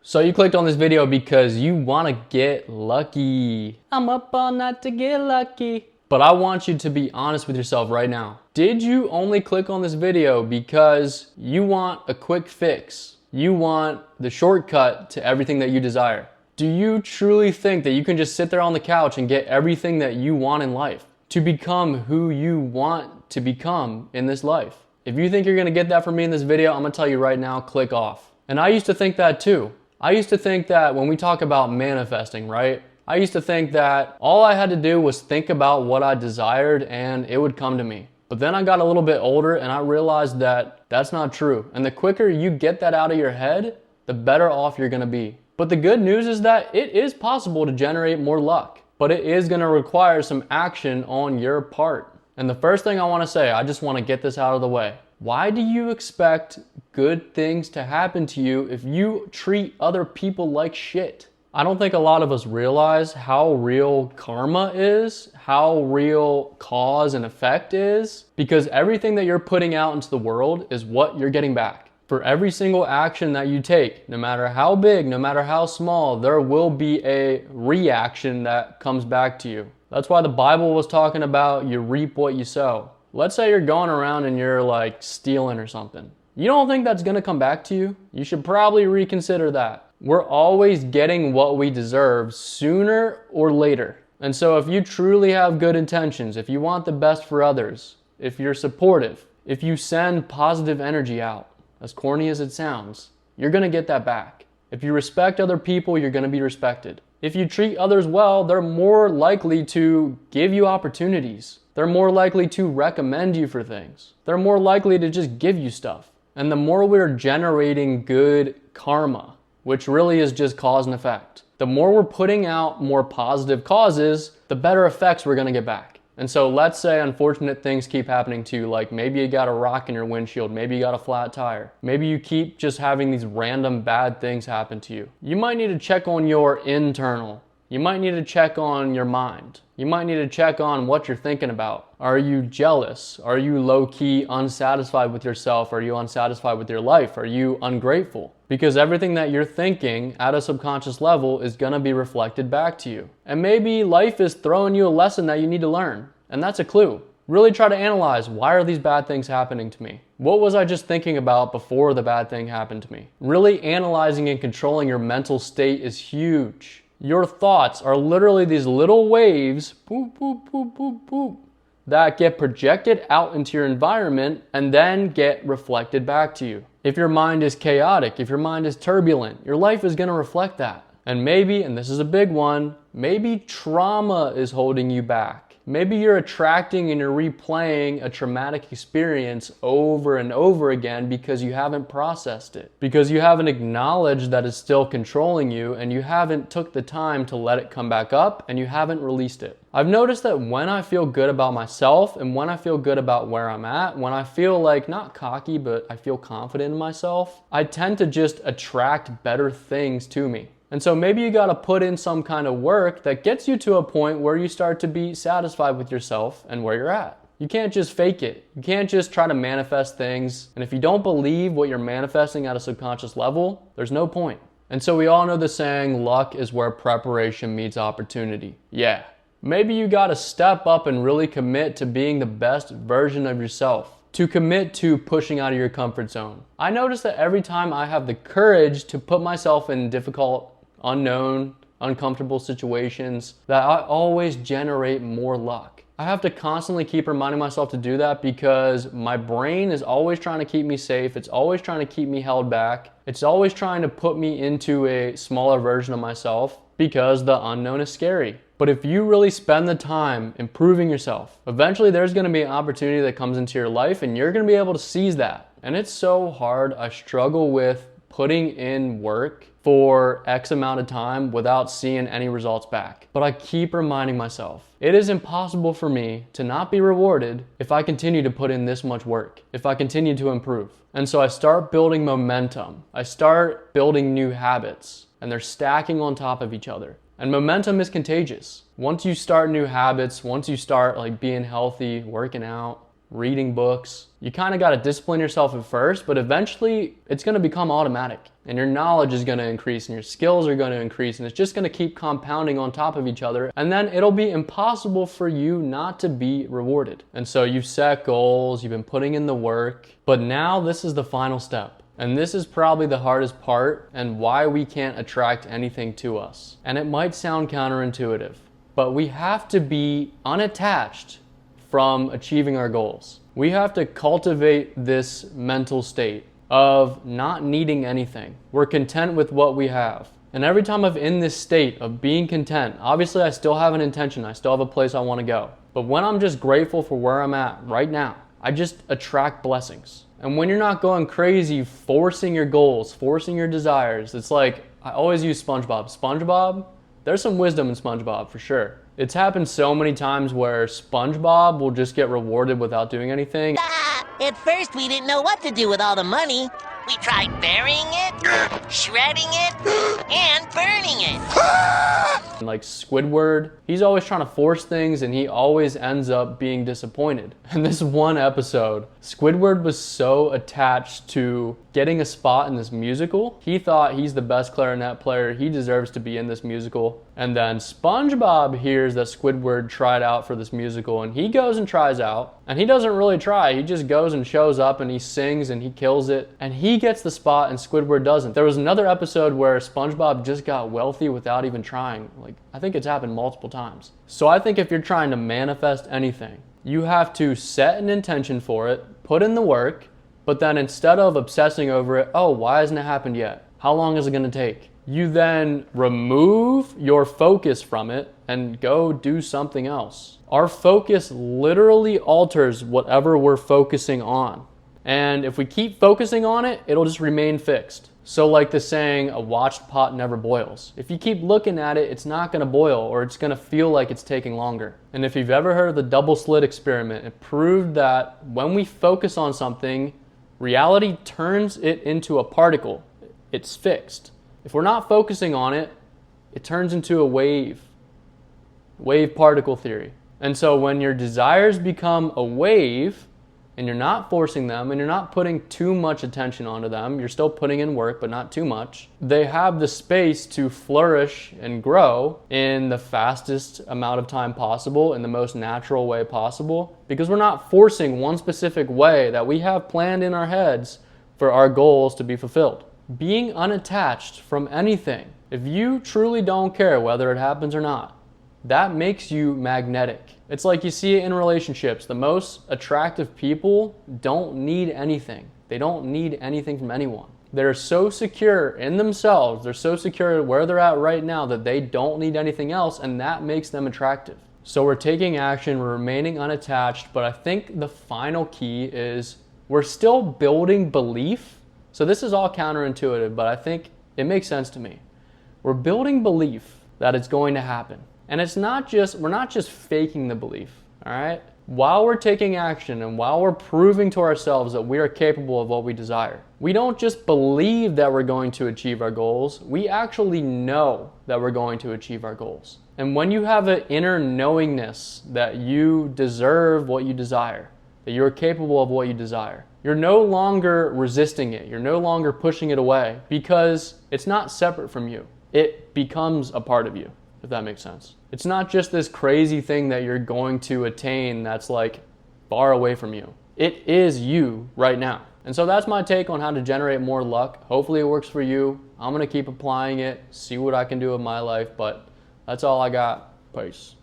So you clicked on this video because you want to get lucky. I'm up all night to get lucky. But I want you to be honest with yourself right now. Did you only click on this video because you want a quick fix? You want the shortcut to everything that you desire? Do you truly think that you can just sit there on the couch and get everything that you want in life? To become who you want to become in this life? If you think you're gonna get that from me in this video, I'm gonna tell you right now, click off. And I used to think that too. I used to think that when we talk about manifesting, right? I used to think that all I had to do was think about what I desired and it would come to me. But then I got a little bit older and I realized that that's not true. And the quicker you get that out of your head, the better off you're gonna be. But the good news is that it is possible to generate more luck, but it is gonna require some action on your part. And the first thing I wanna say, I just wanna get this out of the way. Why do you expect good things to happen to you if you treat other people like shit? I don't think a lot of us realize how real karma is, how real cause and effect is, because everything that you're putting out into the world is what you're getting back. For every single action that you take, no matter how big, no matter how small, there will be a reaction that comes back to you. That's why the Bible was talking about you reap what you sow. Let's say you're going around and you're like stealing or something. You don't think that's gonna come back to you? You should probably reconsider that. We're always getting what we deserve sooner or later. And so if you truly have good intentions, if you want the best for others, if you're supportive, if you send positive energy out, as corny as it sounds, you're gonna get that back. If you respect other people, you're gonna be respected. If you treat others well, they're more likely to give you opportunities. They're more likely to recommend you for things. They're more likely to just give you stuff. And the more we're generating good karma, which really is just cause and effect, the more we're putting out more positive causes, the better effects we're gonna get back. And so let's say unfortunate things keep happening to you, like maybe you got a rock in your windshield, maybe you got a flat tire, maybe you keep just having these random bad things happen to you. You might need to check on your internal. You might need to check on your mind. You might need to check on what you're thinking about. Are you jealous? Are you low-key unsatisfied with yourself? Are you unsatisfied with your life? Are you ungrateful? Because everything that you're thinking at a subconscious level is gonna be reflected back to you. And maybe life is throwing you a lesson that you need to learn. And that's a clue. Really try to analyze, why are these bad things happening to me? What was I just thinking about before the bad thing happened to me? Really analyzing and controlling your mental state is huge. Your thoughts are literally these little waves, boop, boop, boop, boop, boop, that get projected out into your environment and then get reflected back to you. If your mind is chaotic, if your mind is turbulent, your life is gonna reflect that. And maybe, and this is a big one, maybe trauma is holding you back. Maybe you're attracting and you're replaying a traumatic experience over and over again because you haven't processed it, because you haven't acknowledged that it's still controlling you and you haven't took the time to let it come back up and you haven't released it. I've noticed that when I feel good about myself and when I feel good about where I'm at, when I feel like not cocky, but I feel confident in myself, I tend to just attract better things to me. And so maybe you gotta put in some kind of work that gets you to a point where you start to be satisfied with yourself and where you're at. You can't just fake it. You can't just try to manifest things. And if you don't believe what you're manifesting at a subconscious level, there's no point. And so we all know the saying, luck is where preparation meets opportunity. Yeah. Maybe you gotta step up and really commit to being the best version of yourself. To commit to pushing out of your comfort zone. I notice that every time I have the courage to put myself in difficult, unknown, uncomfortable situations, that I always generate more luck. I have to constantly keep reminding myself to do that because my brain is always trying to keep me safe. It's always trying to keep me held back. It's always trying to put me into a smaller version of myself because the unknown is scary. But if you really spend the time improving yourself, eventually there's gonna be an opportunity that comes into your life and you're gonna be able to seize that. And it's so hard. I struggle with putting in work for X amount of time without seeing any results back. But I keep reminding myself, it is impossible for me to not be rewarded if I continue to put in this much work, if I continue to improve. And so I start building momentum. I start building new habits and they're stacking on top of each other. And momentum is contagious. Once you start new habits, once you start like being healthy, working out, reading books. You kind of got to discipline yourself at first, but eventually it's going to become automatic and your knowledge is going to increase and your skills are going to increase, and it's just going to keep compounding on top of each other, and then it'll be impossible for you not to be rewarded. And so you've set goals, you've been putting in the work, but now this is the final step. And this is probably the hardest part and why we can't attract anything to us. And it might sound counterintuitive, but we have to be unattached from achieving our goals. We have to cultivate this mental state of not needing anything. We're content with what we have. And every time I'm in this state of being content, obviously I still have an intention, I still have a place I want to go. But when I'm just grateful for where I'm at right now, I just attract blessings. And when you're not going crazy, forcing your goals, forcing your desires, it's like, I always use SpongeBob. SpongeBob, there's some wisdom in SpongeBob for sure. It's happened so many times where SpongeBob will just get rewarded without doing anything. At first, we didn't know what to do with all the money. We tried burying it, shredding it, and burning it. Like Squidward, he's always trying to force things and he always ends up being disappointed. In this one episode, Squidward was so attached to getting a spot in this musical. He thought he's the best clarinet player, he deserves to be in this musical. And then SpongeBob hears that Squidward tried out for this musical and he goes and tries out. And he doesn't really try, he just goes and shows up and he sings and he kills it. And he gets the spot and Squidward doesn't. There was another episode where SpongeBob just got wealthy without even trying. Like, I think it's happened multiple times. So I think if you're trying to manifest anything, you have to set an intention for it, put in the work, but then instead of obsessing over it, oh, why hasn't it happened yet? How long is it gonna take? You then remove your focus from it and go do something else. Our focus literally alters whatever we're focusing on. And if we keep focusing on it, it'll just remain fixed. So like the saying, a watched pot never boils. If you keep looking at it, it's not gonna boil, or it's gonna feel like it's taking longer. And if you've ever heard of the double slit experiment, it proved that when we focus on something, reality turns it into a particle. It's fixed. If we're not focusing on it, it turns into a wave particle theory. And so when your desires become a wave, and you're not forcing them, and you're not putting too much attention onto them, you're still putting in work, but not too much, they have the space to flourish and grow in the fastest amount of time possible, in the most natural way possible, because we're not forcing one specific way that we have planned in our heads for our goals to be fulfilled. Being unattached from anything, if you truly don't care whether it happens or not, that makes you magnetic. It's like you see it in relationships. The most attractive people don't need anything. They don't need anything from anyone. They're so secure in themselves, they're so secure where they're at right now that they don't need anything else, and that makes them attractive. So we're taking action, we're remaining unattached, but I think the final key is we're still building belief. So this is all counterintuitive, but I think it makes sense to me. We're building belief that it's going to happen. And it's not just, we're not just faking the belief, all right? While we're taking action and while we're proving to ourselves that we are capable of what we desire, we don't just believe that we're going to achieve our goals, we actually know that we're going to achieve our goals. And when you have an inner knowingness that you deserve what you desire, that you're capable of what you desire, you're no longer resisting it, you're no longer pushing it away, because it's not separate from you. It becomes a part of you, if that makes sense. It's not just this crazy thing that you're going to attain that's like far away from you. It is you right now. And so that's my take on how to generate more luck. Hopefully it works for you. I'm gonna keep applying it, see what I can do with my life, but that's all I got. Peace.